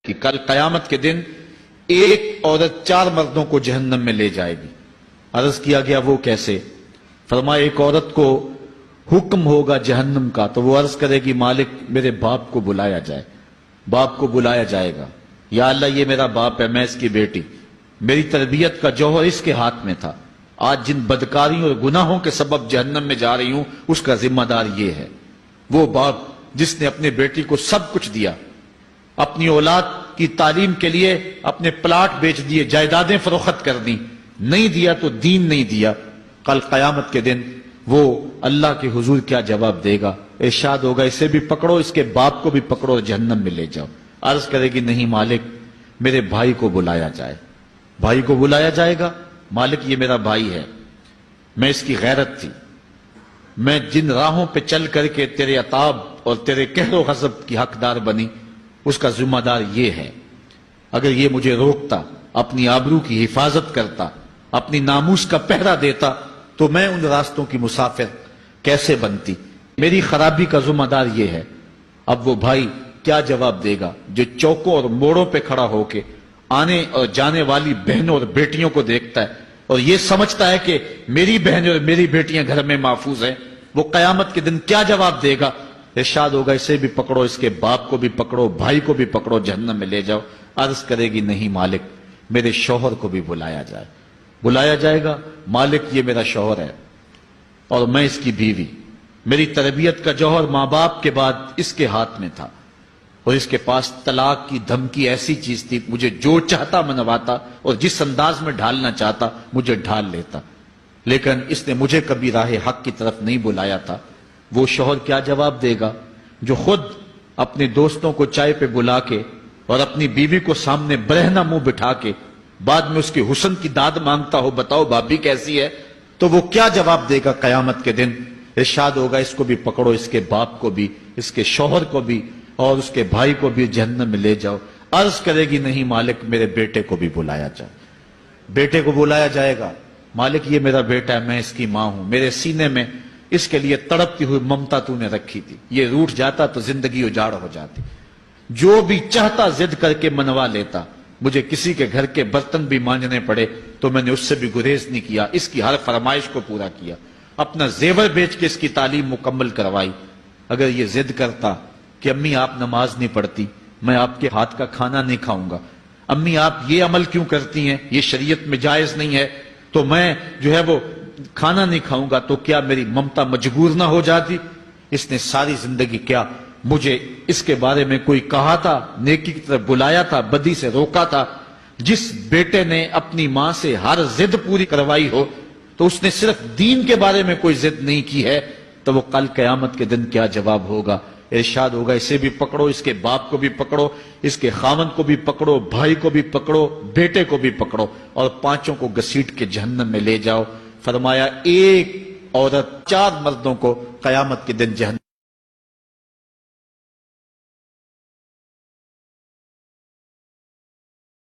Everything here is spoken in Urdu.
کہ کل قیامت کے دن ایک عورت 4 مردوں کو جہنم میں لے جائے گی۔ عرض کیا گیا وہ کیسے؟ فرمایا ایک عورت کو حکم ہوگا جہنم کا تو وہ عرض کرے گی مالک میرے باپ کو بلایا جائے۔ باپ کو بلایا جائے گا، یا اللہ یہ میرا باپ ہے، میں اس کی بیٹی، میری تربیت کا جوہر اس کے ہاتھ میں تھا، آج جن بدکاریوں اور گناہوں کے سبب جہنم میں جا رہی ہوں اس کا ذمہ دار یہ ہے۔ وہ باپ جس نے اپنے بیٹی کو سب کچھ دیا، اپنی اولاد کی تعلیم کے لیے اپنے پلاٹ بیچ دیے، جائیدادیں فروخت کر دی، نہیں دیا تو دین نہیں دیا، کل قیامت کے دن وہ اللہ کے حضور کیا جواب دے گا؟ ارشاد ہوگا اسے بھی پکڑو، اس کے باپ کو بھی پکڑو اور جہنم میں لے جاؤ۔ عرض کرے گی نہیں مالک میرے بھائی کو بلایا جائے۔ بھائی کو بلایا جائے گا، مالک یہ میرا بھائی ہے، میں اس کی غیرت تھی، میں جن راہوں پہ چل کر کے تیرے عتاب اور تیرے قہر و غضب کی حقدار بنی اس کا ذمہ دار یہ ہے، اگر یہ مجھے روکتا، اپنی آبرو کی حفاظت کرتا، اپنی ناموس کا پہرا دیتا تو میں ان راستوں کی مسافر کیسے بنتی؟ میری خرابی کا ذمہ دار یہ ہے۔ اب وہ بھائی کیا جواب دے گا جو چوکوں اور موڑوں پہ کھڑا ہو کے آنے اور جانے والی بہنوں اور بیٹیوں کو دیکھتا ہے اور یہ سمجھتا ہے کہ میری بہنیں اور میری بیٹیاں گھر میں محفوظ ہیں؟ وہ قیامت کے دن کیا جواب دے گا؟ ارشاد ہوگا اسے بھی پکڑو، اس کے باپ کو بھی پکڑو، بھائی کو بھی پکڑو، جہنم میں لے جاؤ۔ عرض کرے گی نہیں مالک میرے شوہر کو بھی بلایا جائے۔ بلایا جائے گا، مالک یہ میرا شوہر ہے اور میں اس کی بیوی، میری تربیت کا جوہر ماں باپ کے بعد اس کے ہاتھ میں تھا اور اس کے پاس طلاق کی دھمکی ایسی چیز تھی، مجھے جو چاہتا منواتا اور جس انداز میں ڈھالنا چاہتا مجھے ڈھال لیتا، لیکن اس نے مجھے کبھی راہ حق کی طرف نہیں بلایا تھا۔ وہ شوہر کیا جواب دے گا جو خود اپنے دوستوں کو چائے پہ بلا کے اور اپنی بیوی کو سامنے برہنہ منہ بٹھا کے بعد میں اس کے حسن کی داد مانگتا ہو، بتاؤ بھابی کیسی ہے؟ تو وہ کیا جواب دے گا قیامت کے دن؟ ارشاد ہوگا اس کو بھی پکڑو، اس کے باپ کو بھی، اس کے شوہر کو بھی اور اس کے بھائی کو بھی جہنم میں لے جاؤ۔ عرض کرے گی نہیں مالک میرے بیٹے کو بھی بلایا جائے۔ بیٹے کو بلایا جائے گا، مالک یہ میرا بیٹا ہے، میں اس کی ماں ہوں، میرے سینے میں اس کے لیے تڑپتی ہوئی ممتا تو نے رکھی تھی، یہ روٹھ جاتا تو زندگی اجاڑ ہو جاتی، جو بھی چاہتا ضد کر کے منوا لیتا، مجھے کسی کے گھر کے برتن بھی مانجنے پڑے تو میں نے اس سے بھی گریز نہیں کیا، اس کی ہر فرمائش کو پورا کیا، اپنا زیور بیچ کے اس کی تعلیم مکمل کروائی۔ اگر یہ ضد کرتا کہ امی آپ نماز نہیں پڑھتی، میں آپ کے ہاتھ کا کھانا نہیں کھاؤں گا، امی آپ یہ عمل کیوں کرتی ہیں، یہ شریعت میں جائز نہیں ہے، تو میں جو ہے وہ کھانا نہیں کھاؤں گا، تو کیا میری ممتا مجبور نہ ہو جاتی؟ اس نے ساری زندگی کیا مجھے اس کے بارے میں کوئی کہا تھا، نیکی کی طرف بلایا تھا، بدی سے روکا تھا؟ جس بیٹے نے اپنی ماں سے ہر ضد پوری کروائی ہو تو اس نے صرف دین کے بارے میں کوئی ضد نہیں کی ہے، تو وہ کل قیامت کے دن کیا جواب ہوگا؟ ارشاد ہوگا اسے بھی پکڑو، اس کے باپ کو بھی پکڑو، اس کے خاوند کو بھی پکڑو، بھائی کو بھی پکڑو، بیٹے کو بھی پکڑو اور 5 کو گھسیٹ کے جہنم میں لے جاؤ۔ فرمایا ایک عورت 4 مردوں کو قیامت کے دن جہنم